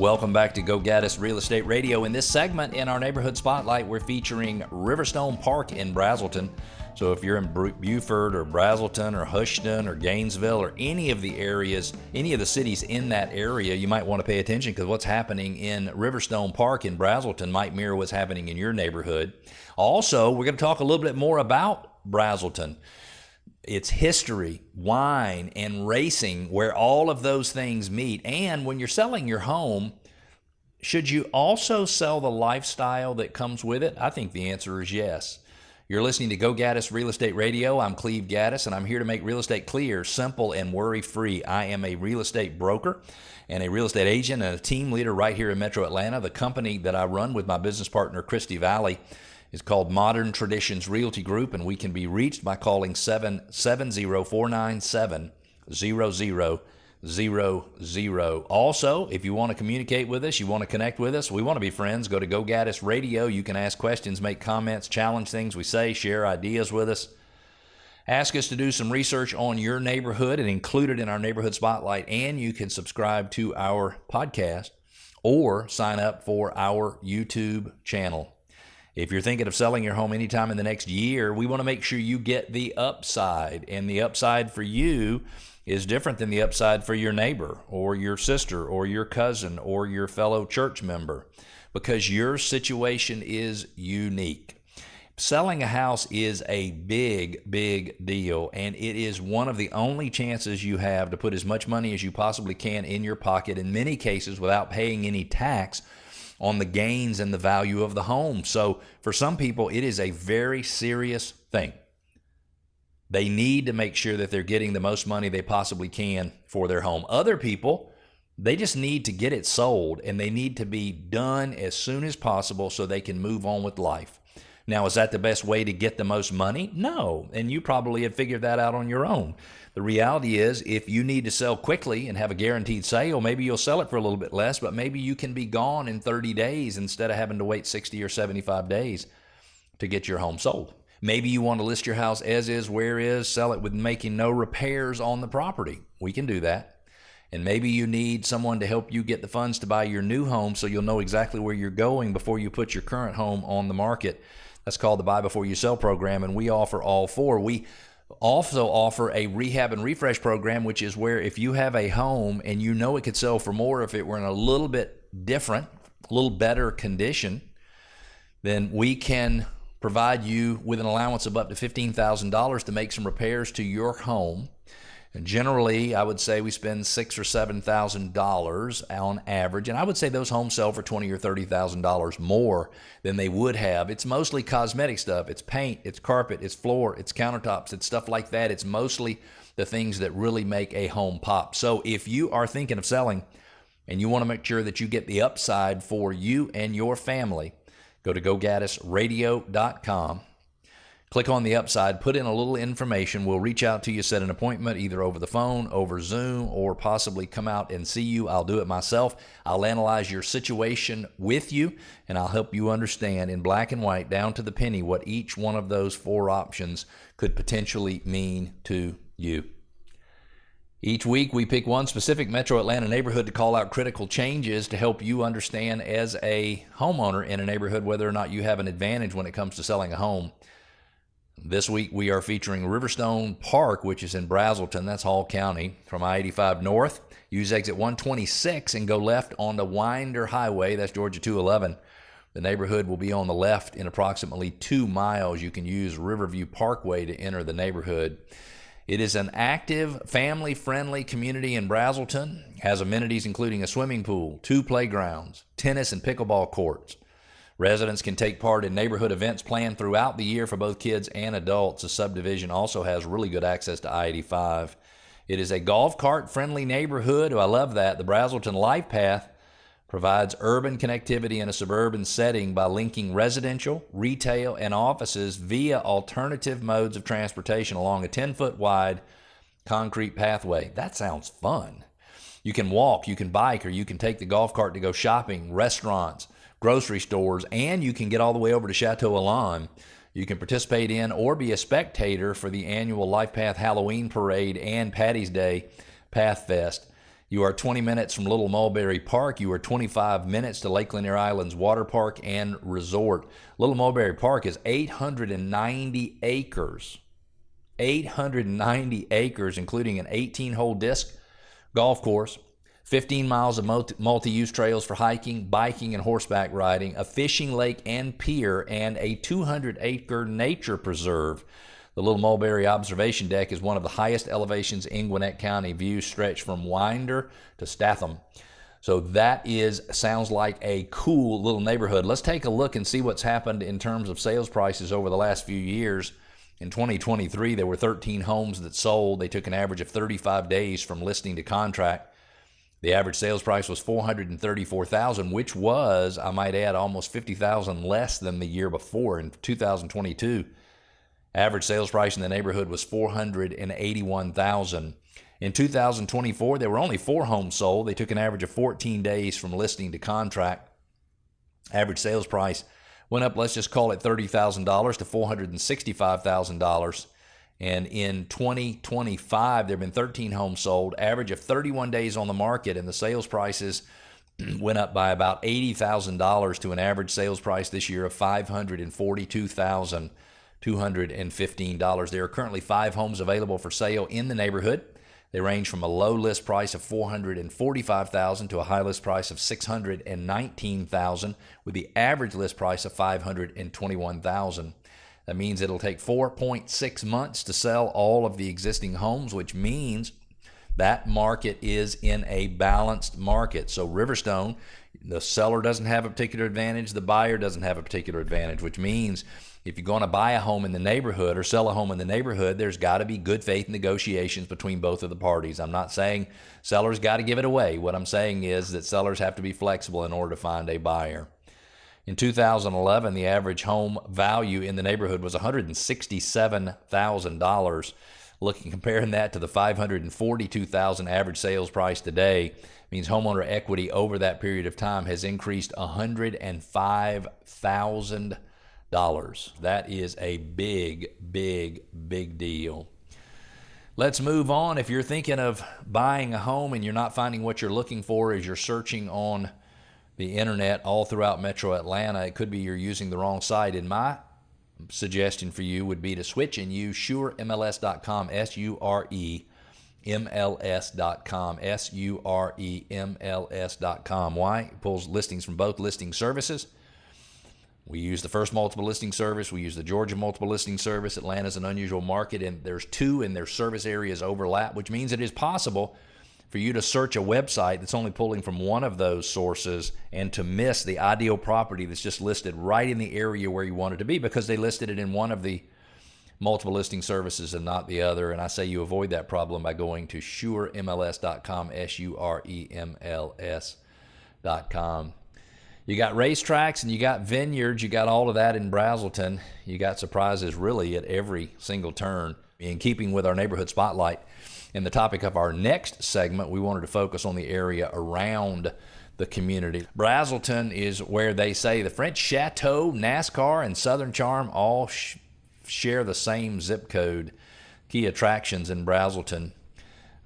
Welcome back to Go Gaddis Real Estate Radio. In this segment in our Neighborhood Spotlight, we're featuring Riverstone Park in Braselton. So if you're in Beaufort or Braselton or Houston or Gainesville or any of the areas, any of the cities in that area, you might want to pay attention because what's happening in Riverstone Park in Braselton might mirror what's happening in your neighborhood. Also, we're going to talk a little bit more about Braselton. Its history, wine, and racing, where all of those things meet. And when you're selling your home, should you also sell the lifestyle that comes with it? I think the answer is yes. You're listening to Go Gaddis Real Estate Radio. I'm Cleve Gaddis, and I'm here to make real estate clear, simple, and worry-free. I am a real estate broker and a real estate agent and a team leader right here in Metro Atlanta. The company that I run with my business partner, Christy Valley, is called Modern Traditions Realty Group, and we can be reached by calling 770-497-0000. Also, if you want to communicate with us, you want to connect with us, we want to be friends, go to Go Gaddis Radio. You can ask questions, make comments, challenge things we say, share ideas with us. Ask us to do some research on your neighborhood and include it in our Neighborhood Spotlight, and you can subscribe to our podcast or sign up for our YouTube channel. If you're thinking of selling your home anytime in the next year, we want to make sure you get the upside. And the upside for you is different than the upside for your neighbor or your sister or your cousin or your fellow church member, because your situation is unique. Selling a house is a big, big deal, and it is one of the only chances you have to put as much money as you possibly can in your pocket, in many cases without paying any tax on the gains and the value of the home. So for some people, it is a very serious thing. They need to make sure that they're getting the most money they possibly can for their home. Other people, they just need to get it sold, and they need to be done as soon as possible so they can move on with life. Now, is that the best way to get the most money? No, and you probably have figured that out on your own. The reality is, if you need to sell quickly and have a guaranteed sale, maybe you'll sell it for a little bit less, but maybe you can be gone in 30 days instead of having to wait 60 or 75 days to get your home sold. Maybe you want to list your house as is, where is, sell it with making no repairs on the property. We can do that. And maybe you need someone to help you get the funds to buy your new home so you'll know exactly where you're going before you put your current home on the market. That's called the Buy Before You Sell program, and we offer all four. We also offer a rehab and refresh program, which is where if you have a home and you know it could sell for more if it were in a little bit different, a little better condition, then we can provide you with an allowance of up to $15,000 to make some repairs to your home. And generally, I would say we spend $6,000 or $7,000 on average, and I would say those homes sell for $20,000 or $30,000 more than they would have. It's mostly cosmetic stuff. It's paint, it's carpet, it's floor, it's countertops, it's stuff like that. It's mostly the things that really make a home pop. So if you are thinking of selling and you want to make sure that you get the upside for you and your family, go to GoGaddisRadio.com. Click on the upside, put in a little information. We'll reach out to you, set an appointment either over the phone, over Zoom, or possibly come out and see you. I'll do it myself. I'll analyze your situation with you, and I'll help you understand in black and white, down to the penny, what each one of those four options could potentially mean to you. Each week, we pick one specific Metro Atlanta neighborhood to call out critical changes to help you understand as a homeowner in a neighborhood whether or not you have an advantage when it comes to selling a home. This week, we are featuring Riverstone Park, which is in Braselton. That's Hall County, from I-85 north. Use exit 126 and go left on the Winder Highway. That's Georgia 211. The neighborhood will be on the left in approximately 2 miles. You can use Riverview Parkway to enter the neighborhood. It is an active, family-friendly community in Braselton. Has amenities including a swimming pool, 2 playgrounds, tennis and pickleball courts. Residents can take part in neighborhood events planned throughout the year for both kids and adults. The subdivision also has really good access to I-85. It is a golf cart-friendly neighborhood. I love that. The Braselton Life Path provides urban connectivity in a suburban setting by linking residential, retail, and offices via alternative modes of transportation along a 10-foot wide concrete pathway. That sounds fun. You can walk, you can bike, or you can take the golf cart to go shopping, restaurants, grocery stores, and you can get all the way over to Chateau Elan. You can participate in or be a spectator for the annual Life Path Halloween Parade and Patty's Day Path Fest. You are 20 minutes from Little Mulberry Park. You are 25 minutes to Lake Lanier Island's Water Park and Resort. Little Mulberry Park is 890 acres. 890 acres, including an 18-hole disc golf course, 15 miles of multi-use trails for hiking, biking, and horseback riding, a fishing lake and pier, and a 200-acre nature preserve. The Little Mulberry Observation Deck is one of the highest elevations in Gwinnett County. Views stretch from Winder to Statham. So that sounds like a cool little neighborhood. Let's take a look and see what's happened in terms of sales prices over the last few years. In 2023, there were 13 homes that sold. They took an average of 35 days from listing to contract. The average sales price was $434,000, which was, I might add, almost $50,000 less than the year before in 2022. Average sales price in the neighborhood was $481,000. In 2024, there were only 4 homes sold. They took an average of 14 days from listing to contract. Average sales price went up, let's just call it $30,000 to $465,000. And in 2025, there have been 13 homes sold, average of 31 days on the market, and the sales prices went up by about $80,000 to an average sales price this year of $542,215. There are currently 5 homes available for sale in the neighborhood. They range from a low list price of $445,000 to a high list price of $619,000, with the average list price of $521,000. That means it'll take 4.6 months to sell all of the existing homes, which means that market is in a balanced market. So Riverstone, the seller doesn't have a particular advantage, the buyer doesn't have a particular advantage, which means if you're going to buy a home in the neighborhood or sell a home in the neighborhood, there's got to be good faith negotiations between both of the parties. I'm not saying sellers got to give it away. What I'm saying is that sellers have to be flexible in order to find a buyer. In 2011, the average home value in the neighborhood was $167,000. Comparing that to the $542,000 average sales price today means homeowner equity over that period of time has increased $105,000. That is a big, big, big deal. Let's move on. If you're thinking of buying a home and you're not finding what you're looking for as you're searching on the internet all throughout Metro Atlanta, it could be you're using the wrong site. And my suggestion for you would be to switch and use suremls.com, suremls.com, suremls.com. Why? It pulls listings from both listing services. We use the First Multiple Listing Service. We use the Georgia Multiple Listing Service. Atlanta's an unusual market, and there's 2 and their service areas overlap, which means it is possible for you to search a website that's only pulling from one of those sources and to miss the ideal property that's just listed right in the area where you want it to be because they listed it in one of the multiple listing services and not the other. And I say you avoid that problem by going to suremls.com, suremls.com. You got racetracks and you got vineyards. You got all of that in Braselton. You got surprises really at every single turn. In keeping with our neighborhood spotlight, and the topic of our next segment, we wanted to focus on the area around the community. Braselton is where they say the French Chateau, NASCAR, and Southern Charm all share the same zip code. Key attractions in Braselton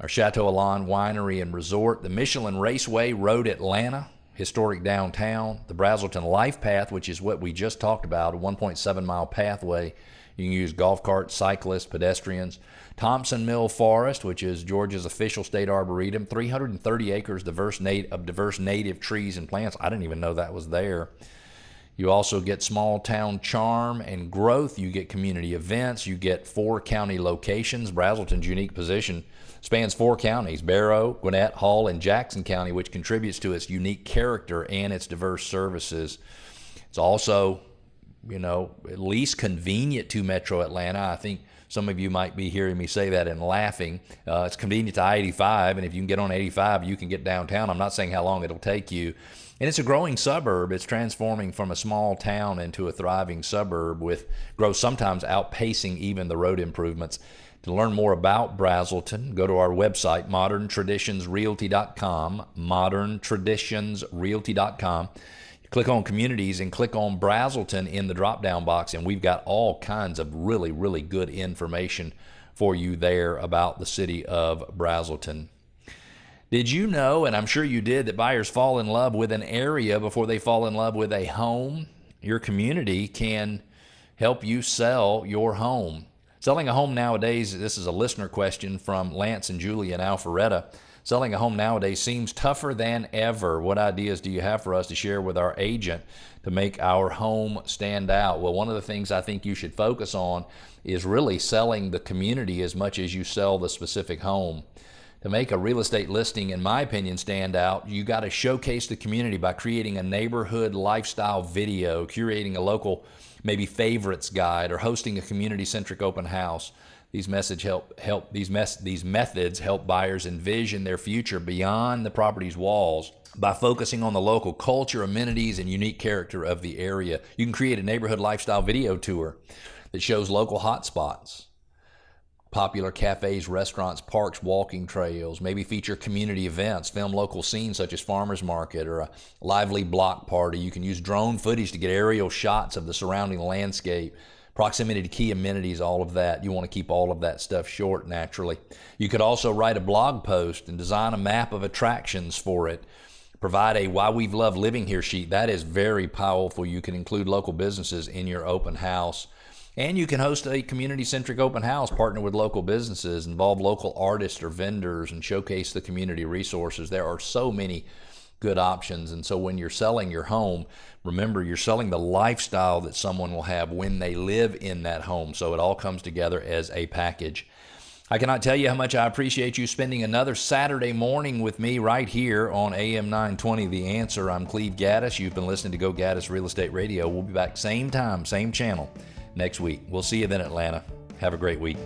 are Chateau Alon Winery and Resort, the Michelin Raceway Road Atlanta, historic downtown, the Braselton Life Path, which is what we just talked about, a 1.7-mile pathway. You can use golf carts, cyclists, pedestrians. Thompson Mill Forest, which is Georgia's official state arboretum, 330 acres diverse native trees and plants. I didn't even know that was there. You also get small town charm and growth. You get community events. You get 4 county locations. Braselton's unique position spans 4 counties, Barrow, Gwinnett, Hall, and Jackson County, which contributes to its unique character and its diverse services. It's also, at least convenient to Metro Atlanta. I think some of you might be hearing me say that and laughing. It's convenient to I-85, and if you can get on 85, you can get downtown. I'm not saying how long it'll take you. And it's a growing suburb. It's transforming from a small town into a thriving suburb with growth sometimes outpacing even the road improvements. To learn more about Braselton, go to our website, moderntraditionsrealty.com, moderntraditionsrealty.com. Click on Communities and click on Braselton in the drop-down box, and we've got all kinds of really, really good information for you there about the city of Braselton. Did you know, and I'm sure you did, that buyers fall in love with an area before they fall in love with a home? Your community can help you sell your home. Selling a home nowadays, this is a listener question from Lance and Julie in Alpharetta. Selling a home nowadays seems tougher than ever. What ideas do you have for us to share with our agent to make our home stand out? Well, one of the things I think you should focus on is really selling the community as much as you sell the specific home. To make a real estate listing, in my opinion, stand out, you got to showcase the community by creating a neighborhood lifestyle video, curating a local maybe favorites guide, or hosting a community-centric open house. These methods help buyers envision their future beyond the property's walls by focusing on the local culture, amenities, and unique character of the area. You can create a neighborhood lifestyle video tour that shows local hotspots, popular cafes, restaurants, parks, walking trails, maybe feature community events, film local scenes such as farmers market or a lively block party. You can use drone footage to get aerial shots of the surrounding landscape, proximity to key amenities, all of that. You want to keep all of that stuff short, naturally. You could also write a blog post and design a map of attractions for it. Provide a Why We've Loved Living Here sheet. That is very powerful. You can include local businesses in your open house. And you can host a community-centric open house, partner with local businesses, involve local artists or vendors, and showcase the community resources. There are so many good options. And so when you're selling your home, remember you're selling the lifestyle that someone will have when they live in that home. So it all comes together as a package. I cannot tell you how much I appreciate you spending another Saturday morning with me right here on AM 920 The Answer. I'm Cleve Gaddis. You've been listening to Go Gaddis Real Estate Radio. We'll be back same time, same channel next week. We'll see you then, Atlanta. Have a great week.